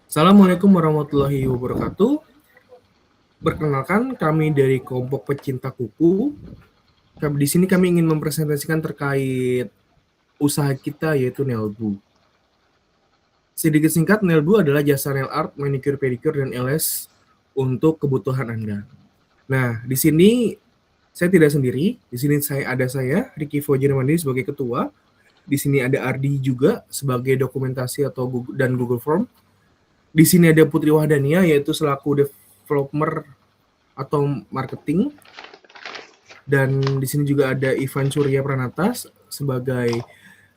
Assalamualaikum warahmatullahi wabarakatuh. Perkenalkan, kami dari kelompok pecinta kuku. Di sini kami ingin mempresentasikan terkait usaha kita, yaitu Nailboo. Sedikit singkat, Nailboo adalah jasa nail art, manicure, pedicure, dan LS untuk kebutuhan Anda. Nah, di sini saya tidak sendiri. Di sini ada saya, Ricky Fojirmandi sebagai ketua. Di sini ada Ardi juga sebagai dokumentasi dan Google Form. Di sini ada Putri Wahdania, yaitu selaku developer atau marketing, dan di sini juga ada Ivan Surya Pranata sebagai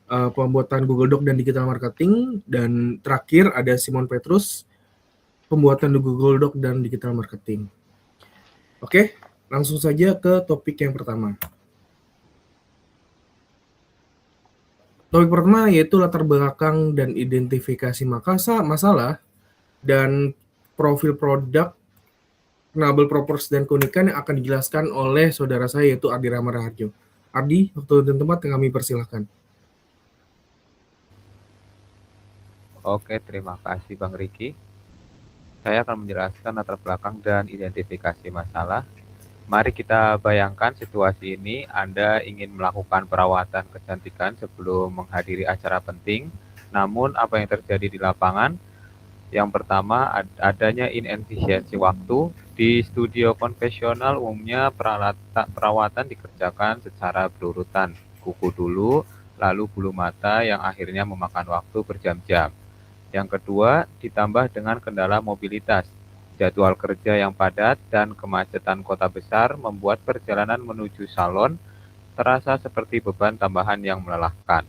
pembuatan Google Doc dan digital marketing, dan terakhir ada Simon Petrus, pembuatan Google Doc dan digital marketing. Oke, langsung saja ke topik yang pertama. Topik pertama yaitu latar belakang dan identifikasi masalah dan profil produk, penabel properties dan keunikan yang akan dijelaskan oleh saudara saya yaitu Ardi Rama Raharjo. Ardi, waktu dan tempat yang kami persilahkan. Oke, terima kasih Bang Riki. Saya akan menjelaskan latar belakang dan identifikasi masalah. Mari kita bayangkan situasi ini, Anda ingin melakukan perawatan kecantikan sebelum menghadiri acara penting. Namun apa yang terjadi di lapangan? Yang pertama, adanya inefisiensi waktu. Di studio konvensional umumnya perawatan dikerjakan secara berurutan. Kuku dulu, lalu bulu mata yang akhirnya memakan waktu berjam-jam. Yang kedua, ditambah dengan kendala mobilitas. Jadwal kerja yang padat dan kemacetan kota besar membuat perjalanan menuju salon terasa seperti beban tambahan yang melelahkan.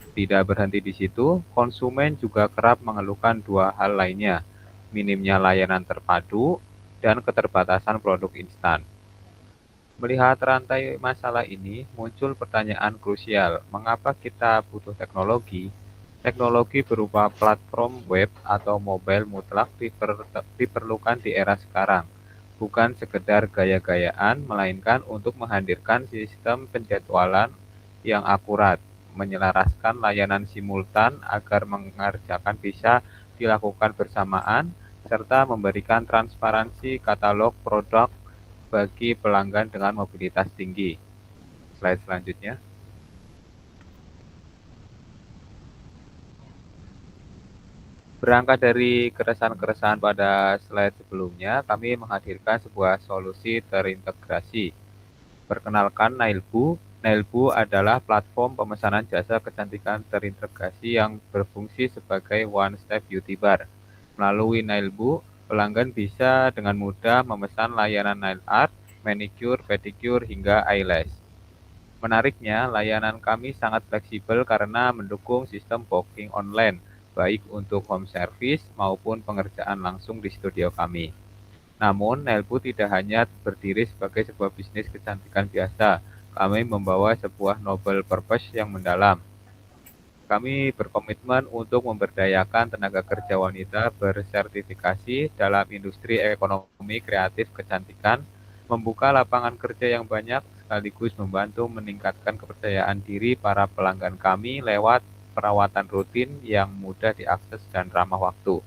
Tidak berhenti di situ, konsumen juga kerap mengeluhkan dua hal lainnya, minimnya layanan terpadu dan keterbatasan produk instan. Melihat rantai masalah ini, muncul pertanyaan krusial, mengapa kita butuh teknologi? Teknologi berupa platform web atau mobile mutlak diperlukan di era sekarang, bukan sekedar gaya-gayaan, melainkan untuk menghadirkan sistem penjadwalan yang akurat, menyelaraskan layanan simultan agar mengerjakan bisa dilakukan bersamaan, serta memberikan transparansi katalog produk bagi pelanggan dengan mobilitas tinggi. Slide selanjutnya. Berangkat dari keresahan-keresahan pada slide sebelumnya, kami menghadirkan sebuah solusi terintegrasi. Perkenalkan Nailboo. Nailboo adalah platform pemesanan jasa kecantikan terintegrasi yang berfungsi sebagai one-step beauty bar. Melalui Nailboo, pelanggan bisa dengan mudah memesan layanan nail art, manicure, pedicure, hingga eyelash. Menariknya, layanan kami sangat fleksibel karena mendukung sistem booking online, baik untuk home service maupun pengerjaan langsung di studio kami. Namun, Nailboo tidak hanya berdiri sebagai sebuah bisnis kecantikan biasa, kami membawa sebuah noble purpose yang mendalam. Kami berkomitmen untuk memberdayakan tenaga kerja wanita bersertifikasi dalam industri ekonomi kreatif kecantikan, membuka lapangan kerja yang banyak, sekaligus membantu meningkatkan kepercayaan diri para pelanggan kami lewat perawatan rutin yang mudah diakses dan ramah waktu.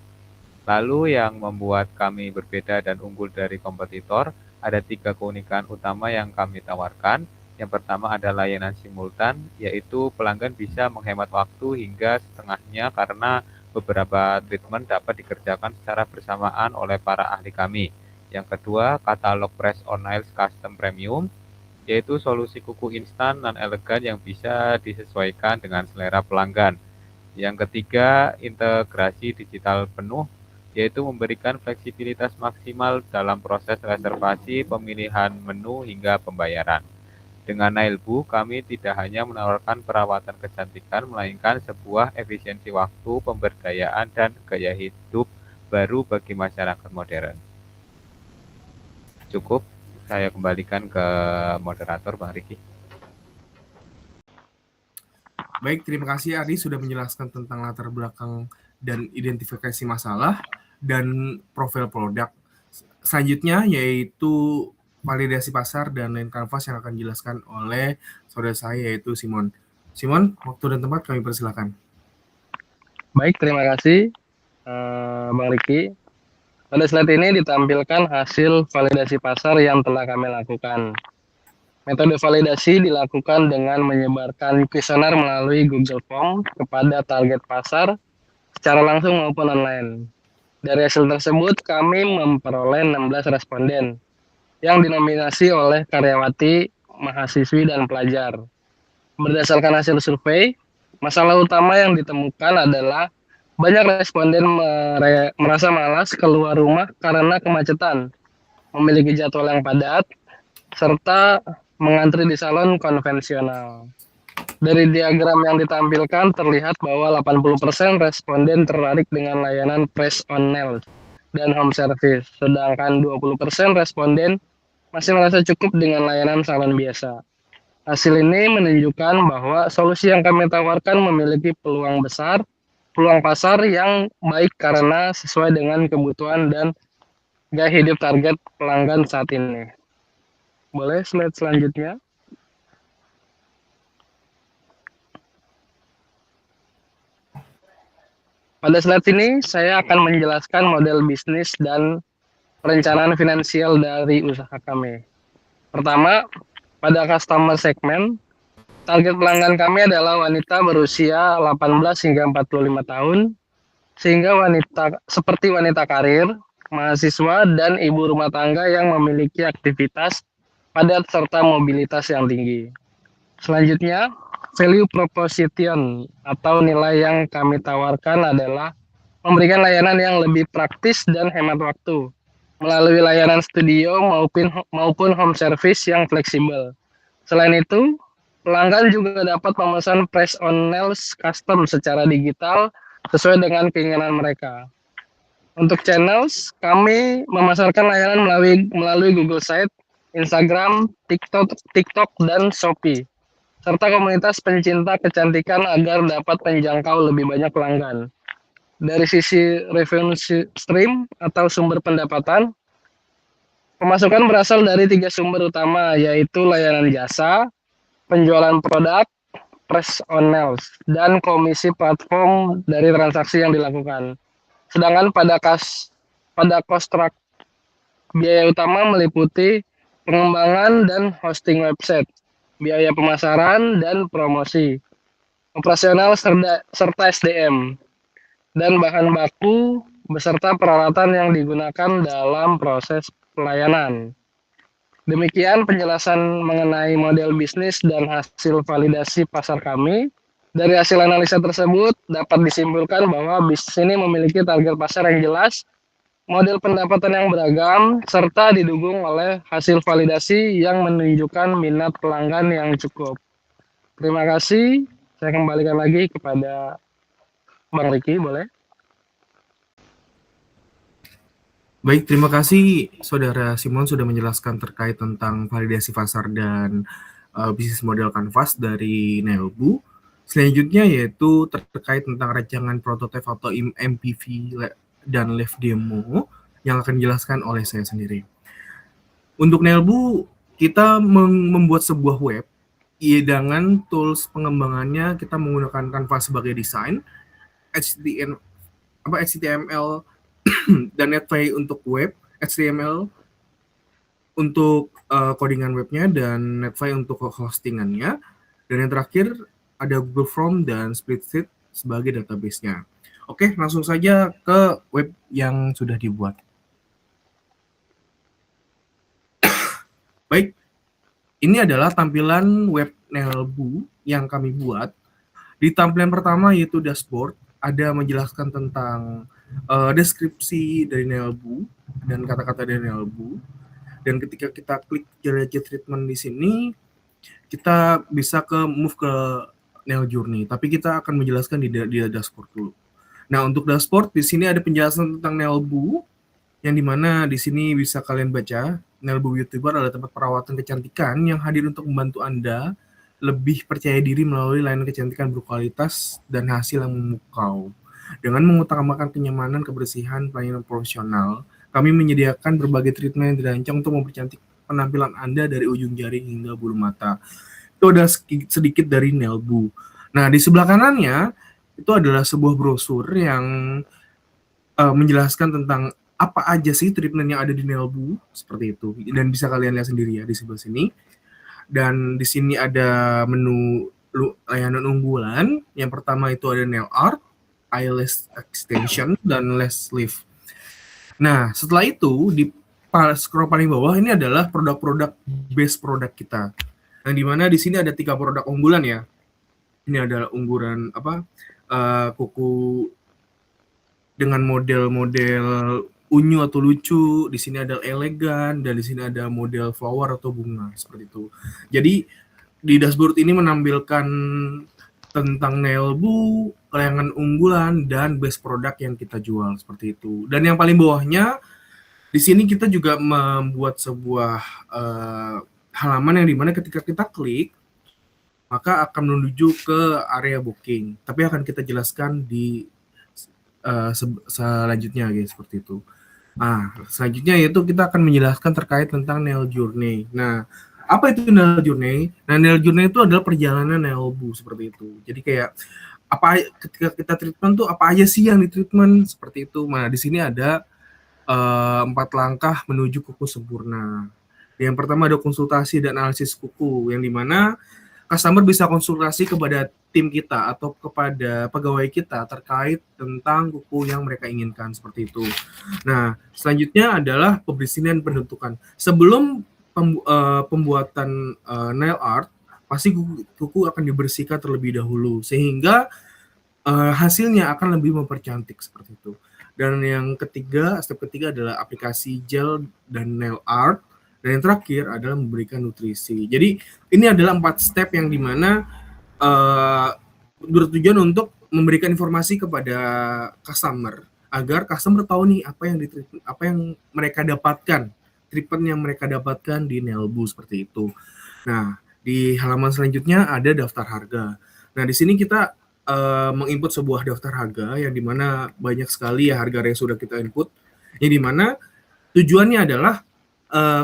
Lalu yang membuat kami berbeda dan unggul dari kompetitor, ada 3 keunikan utama yang kami tawarkan. Yang pertama ada layanan simultan, yaitu pelanggan bisa menghemat waktu hingga setengahnya karena beberapa treatment dapat dikerjakan secara bersamaan oleh para ahli kami. Yang kedua, katalog press on nails custom premium, yaitu solusi kuku instan dan elegan yang bisa disesuaikan dengan selera pelanggan. Yang ketiga, integrasi digital penuh, yaitu memberikan fleksibilitas maksimal dalam proses reservasi, pemilihan menu, hingga pembayaran. Dengan Nailboo, kami tidak hanya menawarkan perawatan kecantikan, melainkan sebuah efisiensi waktu, pemberdayaan, dan gaya hidup baru bagi masyarakat modern. Cukup, saya kembalikan ke moderator, Bang Riki. Baik, terima kasih Ardi sudah menjelaskan tentang latar belakang dan identifikasi masalah dan profil produk. Selanjutnya yaitu validasi pasar dan line canvas yang akan dijelaskan oleh saudara saya yaitu Simon. Simon, waktu dan tempat kami persilakan. Baik, terima kasih. Bang Riki. Pada slide ini ditampilkan hasil validasi pasar yang telah kami lakukan. Metode validasi dilakukan dengan menyebarkan kuesioner melalui Google Form kepada target pasar secara langsung maupun online. Dari hasil tersebut, kami memperoleh 16 responden yang dinominasi oleh karyawati, mahasiswi, dan pelajar. Berdasarkan hasil survei, masalah utama yang ditemukan adalah banyak responden merasa malas keluar rumah karena kemacetan, memiliki jadwal yang padat, serta mengantri di salon konvensional. Dari diagram yang ditampilkan terlihat bahwa 80% responden tertarik dengan layanan press on nails dan home service, sedangkan 20% responden masih merasa cukup dengan layanan salon biasa. Hasil ini menunjukkan bahwa solusi yang kami tawarkan memiliki peluang pasar yang baik karena sesuai dengan kebutuhan dan gaya hidup target pelanggan saat ini. Boleh slide selanjutnya? Pada slide ini saya akan menjelaskan model bisnis dan perencanaan finansial dari usaha kami. Pertama, pada customer segment, target pelanggan kami adalah wanita berusia 18 hingga 45 tahun, sehingga seperti wanita karir, mahasiswa, dan ibu rumah tangga yang memiliki aktivitas padat serta mobilitas yang tinggi. Selanjutnya, value proposition atau nilai yang kami tawarkan adalah memberikan layanan yang lebih praktis dan hemat waktu melalui layanan studio maupun home service yang fleksibel. Selain itu, pelanggan juga dapat memesan press on nails custom secara digital sesuai dengan keinginan mereka. Untuk channels, kami memasarkan layanan melalui Google Site, Instagram, TikTok, dan Shopee, serta komunitas pencinta kecantikan agar dapat menjangkau lebih banyak pelanggan. Dari sisi revenue stream atau sumber pendapatan, pemasukan berasal dari 3 sumber utama, yaitu layanan jasa, penjualan produk, press on nails, dan komisi platform dari transaksi yang dilakukan. Sedangkan pada cost biaya utama meliputi pengembangan dan hosting website, biaya pemasaran dan promosi, operasional serta SDM, dan bahan baku beserta peralatan yang digunakan dalam proses pelayanan. Demikian penjelasan mengenai model bisnis dan hasil validasi pasar kami. Dari hasil analisa tersebut dapat disimpulkan bahwa bisnis ini memiliki target pasar yang jelas, model pendapatan yang beragam, serta didukung oleh hasil validasi yang menunjukkan minat pelanggan yang cukup. Terima kasih. Saya kembalikan lagi kepada Bang Riki, boleh? Baik, terima kasih Saudara Simon sudah menjelaskan terkait tentang validasi pasar dan bisnis model kanvas dari Nelbu. Selanjutnya yaitu terkait tentang rancangan prototipe atau MPV dan live demo yang akan dijelaskan oleh saya sendiri. Untuk Nelbu, kita membuat sebuah web dengan tools pengembangannya kita menggunakan Canva sebagai desain, HTML dan Netlify untuk web, HTML untuk codingan webnya, dan Netlify untuk hostingannya, dan yang terakhir ada Google Form dan Spreadsheet sebagai database-nya. Oke, langsung saja ke web yang sudah dibuat. Baik, ini adalah tampilan web Nelbu yang kami buat. Di tampilan pertama yaitu dashboard, ada menjelaskan tentang deskripsi dari Nelbu dan kata-kata dari Nelbu. Dan ketika kita klik Jelajah Treatment di sini, kita bisa move ke Nail Journey. Tapi kita akan menjelaskan di dashboard dulu. Nah, untuk dashboard di sini ada penjelasan tentang Nelbu, yang dimana di sini bisa kalian baca. Nelbu Beauty Bar adalah tempat perawatan kecantikan yang hadir untuk membantu Anda lebih percaya diri melalui layanan kecantikan berkualitas dan hasil yang memukau. Dengan mengutamakan kenyamanan, kebersihan, pelayanan profesional, kami menyediakan berbagai treatment yang dirancang untuk mempercantik penampilan Anda dari ujung jari hingga bulu mata. Itu adalah sedikit dari Nelbu. Nah, di sebelah kanannya itu adalah sebuah brosur yang menjelaskan tentang apa aja sih treatment yang ada di Nailboo seperti itu, dan bisa kalian lihat sendiri ya di sebelah sini. Dan di sini ada menu layanan unggulan. Yang pertama itu ada nail art, eyelash extension, dan lash lift. Nah, setelah itu di scroll paling bawah ini adalah produk-produk base produk kita. Yang dimana di sini ada 3 produk unggulan ya. Ini adalah unggulan kuku dengan model-model unyu atau lucu. Di sini ada elegan, dan di sini ada model flower atau bunga seperti itu. Jadi di dashboard ini menampilkan tentang Nailboo, layanan unggulan, dan base produk yang kita jual seperti itu. Dan yang paling bawahnya di sini kita juga membuat sebuah halaman yang dimana ketika kita klik maka akan menuju ke area booking. Tapi akan kita jelaskan di selanjutnya guys, seperti itu. Nah, selanjutnya yaitu kita akan menjelaskan terkait tentang Nail Journey. Nah, apa itu Nail Journey? Nah, Nail Journey itu adalah perjalanan Nailboo seperti itu. Jadi kayak apa ketika kita treatment tuh apa aja sih yang di treatment seperti itu. Nah, di sini ada 4 langkah menuju kuku sempurna. Yang pertama ada konsultasi dan analisis kuku, yang dimana customer bisa konsultasi kepada tim kita atau kepada pegawai kita terkait tentang kuku yang mereka inginkan seperti itu. Nah, selanjutnya adalah pembersihan dan penentukan. Sebelum pembuatan nail art, pasti kuku akan dibersihkan terlebih dahulu sehingga hasilnya akan lebih mempercantik seperti itu. Dan yang ketiga, step ketiga adalah aplikasi gel dan nail art. Dan yang terakhir adalah memberikan nutrisi. Jadi ini adalah 4 step yang dimana bertujuan untuk memberikan informasi kepada customer agar customer tahu nih apa yang mereka dapatkan, treatment yang mereka dapatkan di Nailboo seperti itu. Nah, di halaman selanjutnya ada daftar harga. Nah, di sini kita menginput sebuah daftar harga yang dimana banyak sekali ya harga yang sudah kita input, yang dimana tujuannya adalah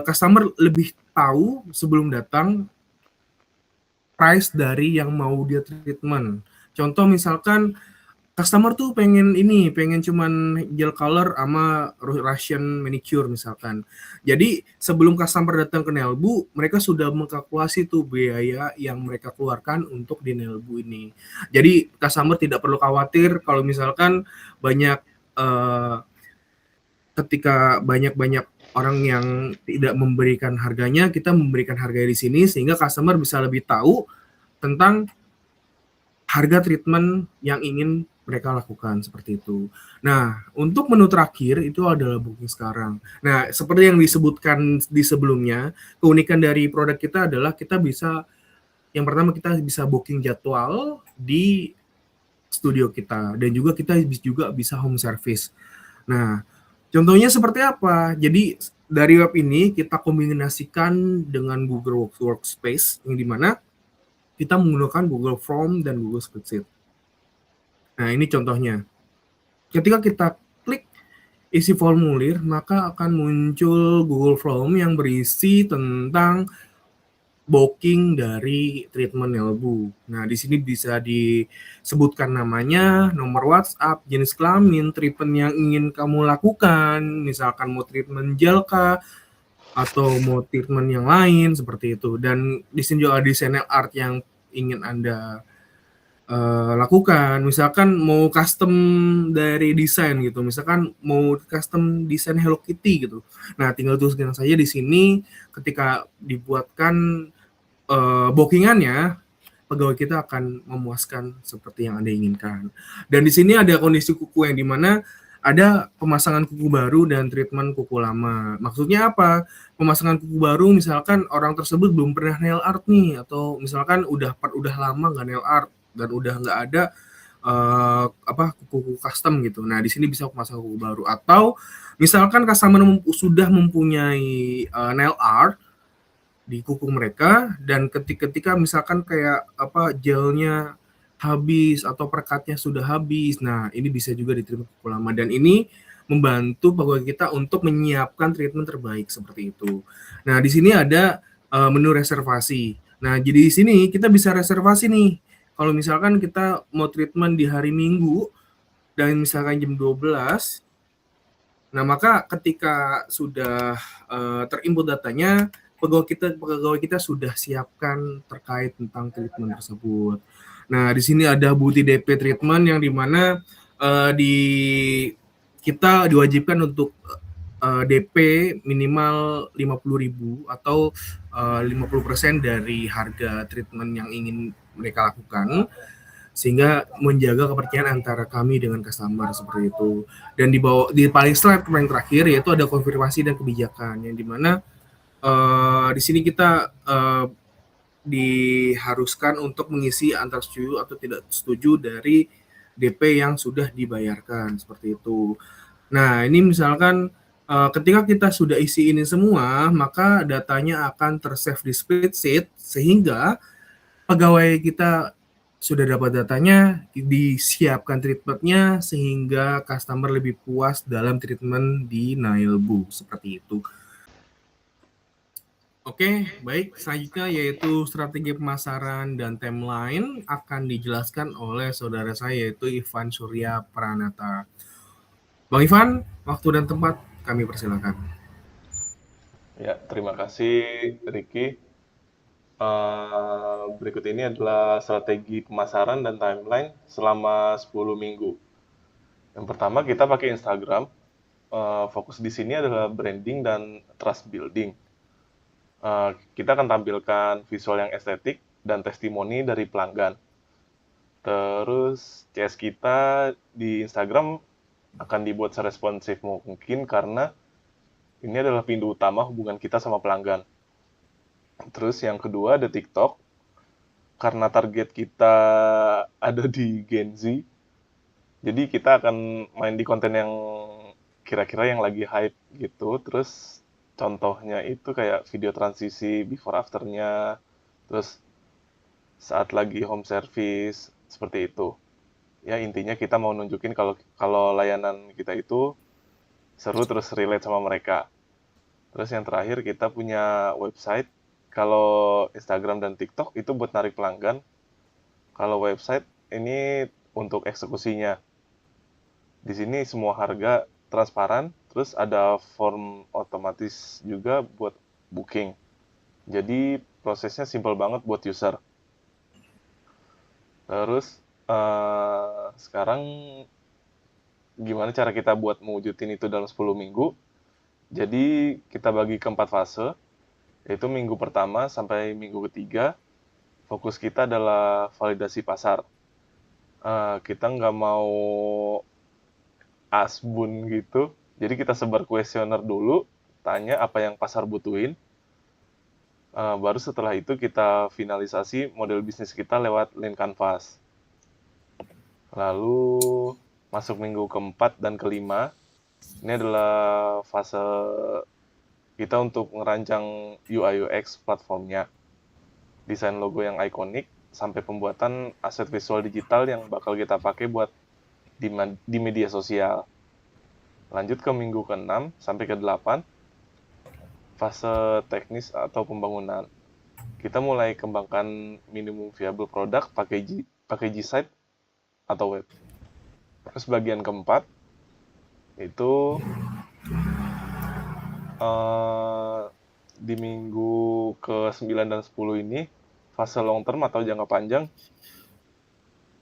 customer lebih tahu sebelum datang price dari yang mau dia treatment. Contoh misalkan customer tuh pengen cuman gel color sama Russian manicure misalkan. Jadi sebelum customer datang ke Nailboo, mereka sudah mengkalkulasi tuh biaya yang mereka keluarkan untuk di Nailboo ini. Jadi customer tidak perlu khawatir kalau misalkan banyak ketika banyak orang yang tidak memberikan harganya, kita memberikan harganya di sini sehingga customer bisa lebih tahu tentang harga treatment yang ingin mereka lakukan seperti itu. Nah, untuk menu terakhir itu adalah booking sekarang. Nah, seperti yang disebutkan di sebelumnya, keunikan dari produk kita adalah yang pertama kita bisa booking jadwal di studio kita, dan juga kita juga bisa home service. Nah, contohnya seperti apa? Jadi dari web ini kita kombinasikan dengan Google Workspace yang dimana kita menggunakan Google Form dan Google Spreadsheet. Nah, ini contohnya. Ketika kita klik isi formulir, maka akan muncul Google Form yang berisi tentang booking dari treatment Nailboo. Nah, di sini bisa disebutkan namanya, nomor WhatsApp, jenis kelamin, treatment yang ingin kamu lakukan, misalkan mau treatment gel kah, atau mau treatment yang lain, seperti itu. Dan di sini juga ada desain art yang ingin Anda lakukan. Misalkan mau custom dari desain gitu, misalkan mau custom desain Hello Kitty gitu. Nah, tinggal tuliskan saja di sini ketika dibuatkan bookingannya, pegawai kita akan memuaskan seperti yang Anda inginkan. Dan di sini ada kondisi kuku yang dimana ada pemasangan kuku baru dan treatment kuku lama. Maksudnya apa? Pemasangan kuku baru misalkan orang tersebut belum pernah nail art nih, atau misalkan udah lama nggak nail art dan udah nggak ada kuku custom gitu. Nah, di sini bisa pemasangan kuku baru. Atau misalkan customer sudah mempunyai nail art di kuku mereka, dan ketika misalkan kayak gelnya habis atau perekatnya sudah habis, nah ini bisa juga diterima kuku lama, dan ini membantu pegawai kita untuk menyiapkan treatment terbaik seperti itu. Nah, di sini ada menu reservasi. Nah, jadi di sini kita bisa reservasi nih. Kalau misalkan kita mau treatment di hari Minggu dan misalkan jam 12, Nah, maka ketika sudah terinput datanya, pegawai kita sudah siapkan terkait tentang treatment tersebut. Nah, di sini ada bukti DP treatment yang dimana kita diwajibkan untuk DP minimal 50.000 atau 50% dari harga treatment yang ingin mereka lakukan, sehingga menjaga kepercayaan antara kami dengan customer seperti itu. Dan di paling slide paling terakhir yaitu ada konfirmasi dan kebijakan yang dimana di sini kita diharuskan untuk mengisi antara setuju atau tidak setuju dari DP yang sudah dibayarkan seperti itu. Nah, ini misalkan ketika kita sudah isi ini semua, maka datanya akan tersave di spreadsheet sehingga pegawai kita sudah dapat datanya, disiapkan treatment-nya sehingga customer lebih puas dalam treatment di Nailbu seperti itu. Oke, baik. Selanjutnya yaitu strategi pemasaran dan timeline akan dijelaskan oleh saudara saya yaitu Ivan Surya Pranata. Bang Ivan, waktu dan tempat kami persilakan. Ya, terima kasih Ricky. Berikut ini adalah strategi pemasaran dan timeline selama 10 minggu. Yang pertama kita pakai Instagram. Fokus di sini adalah branding dan trust building. Kita akan tampilkan visual yang estetik dan testimoni dari pelanggan. Terus CS kita di Instagram akan dibuat seresponsif mungkin karena ini adalah pintu utama hubungan kita sama pelanggan. Terus yang kedua ada TikTok. Karena target kita ada di Gen Z, jadi kita akan main di konten yang kira-kira yang lagi hype gitu. Terus contohnya itu kayak video transisi before afternya, terus saat lagi home service, seperti itu. Ya intinya kita mau nunjukin kalau layanan kita itu seru terus relate sama mereka. Terus yang terakhir kita punya website. Kalau Instagram dan TikTok itu buat narik pelanggan. Kalau website ini untuk eksekusinya. Di sini semua harga transparan, terus ada form otomatis juga buat booking. Jadi prosesnya simple banget buat user. Terus sekarang gimana cara kita buat mewujudin itu dalam 10 minggu? Jadi kita bagi ke 4 fase, yaitu minggu pertama sampai minggu ketiga, fokus kita adalah validasi pasar. Kita nggak mau asbun gitu, jadi kita sebar kuesioner dulu, tanya apa yang pasar butuhin, baru setelah itu kita finalisasi model bisnis kita lewat Lean Canvas. Lalu masuk minggu keempat dan kelima, ini adalah fase kita untuk merancang UI UX platformnya, desain logo yang ikonik, sampai pembuatan aset visual digital yang bakal kita pakai buat di media sosial. Lanjut ke minggu ke-6 sampai ke-8, fase teknis atau pembangunan. Kita mulai kembangkan minimum viable product pakai G-Site atau web. Terus bagian keempat, itu di minggu ke-9 dan 10 ini, fase long term atau jangka panjang,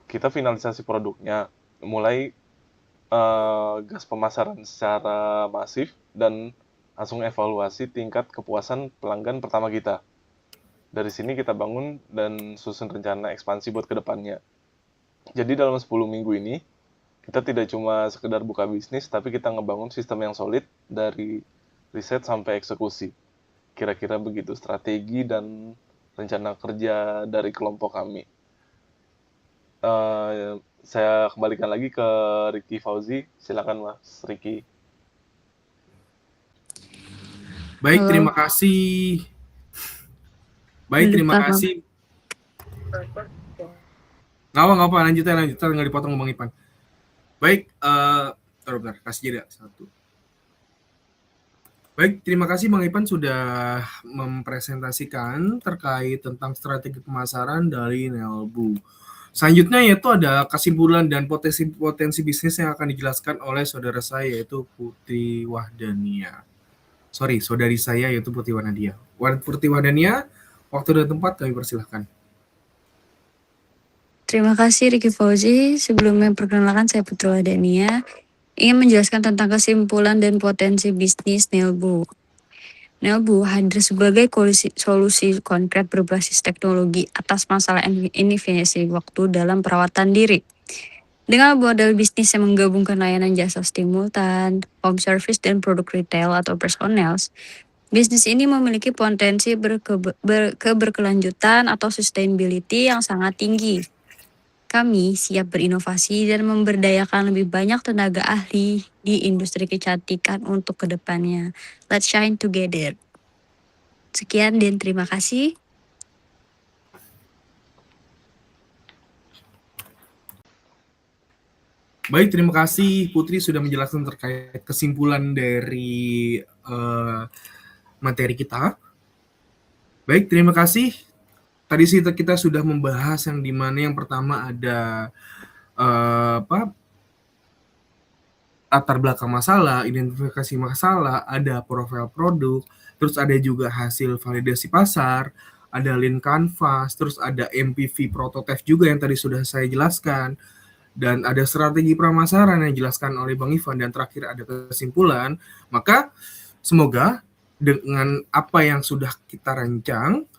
kita finalisasi produknya, mulai gas pemasaran secara masif, dan langsung evaluasi tingkat kepuasan pelanggan pertama kita. Dari sini kita bangun dan susun rencana ekspansi buat kedepannya. Jadi dalam 10 minggu ini, kita tidak cuma sekedar buka bisnis, tapi kita ngebangun sistem yang solid dari riset sampai eksekusi. Kira-kira begitu strategi dan rencana kerja dari kelompok kami. Saya kembalikan lagi ke Ricky Fauzi. Silakan Mas Ricky. Baik, terima kasih. Baik, terima kasih. Nggak apa, lanjutan, nggak dipotong Bang Ipan. Baik, bentar, kasih jeda satu. Baik, terima kasih Bang Ipan sudah mempresentasikan terkait tentang strategi pemasaran dari Nailbu. Selanjutnya yaitu ada kesimpulan dan potensi bisnis yang akan dijelaskan oleh saudara saya yaitu Putri Wahdania. Saudari saya yaitu Putri Wahdania. Putri Wahdania, waktu dan tempat kami persilahkan. Terima kasih Ricky Fauzi. Sebelumnya perkenalkan saya Putri Wahdania. Ingin menjelaskan tentang kesimpulan dan potensi bisnis Nelbu. Nelbu hadir sebagai solusi konkret berbasis teknologi atas masalah inefisiensi waktu dalam perawatan diri. Dengan model bisnis yang menggabungkan layanan jasa simultan, home service, dan produk retail atau personal, bisnis ini memiliki potensi keberkelanjutan atau sustainability yang sangat tinggi. Kami siap berinovasi dan memberdayakan lebih banyak tenaga ahli di industri kecantikan untuk kedepannya. Let's shine together. Sekian dan terima kasih. Baik, terima kasih Putri sudah menjelaskan terkait kesimpulan dari materi kita. Baik, terima kasih. Tadi kita sudah membahas yang dimana yang pertama ada latar belakang masalah, identifikasi masalah, ada profil produk, terus ada juga hasil validasi pasar, ada lean canvas, terus ada MPV prototype juga yang tadi sudah saya jelaskan, dan ada strategi pramasaran yang dijelaskan oleh Bang Ivan, dan terakhir ada kesimpulan. Maka semoga dengan apa yang sudah kita rancang,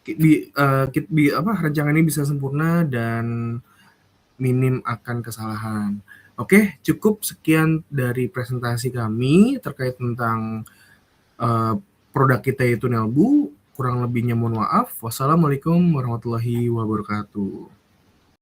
rancangan ini bisa sempurna dan minim akan kesalahan. Oke, cukup sekian dari presentasi kami terkait tentang produk kita yaitu Nelbu. Kurang lebihnya mohon maaf. Wassalamualaikum warahmatullahi wabarakatuh.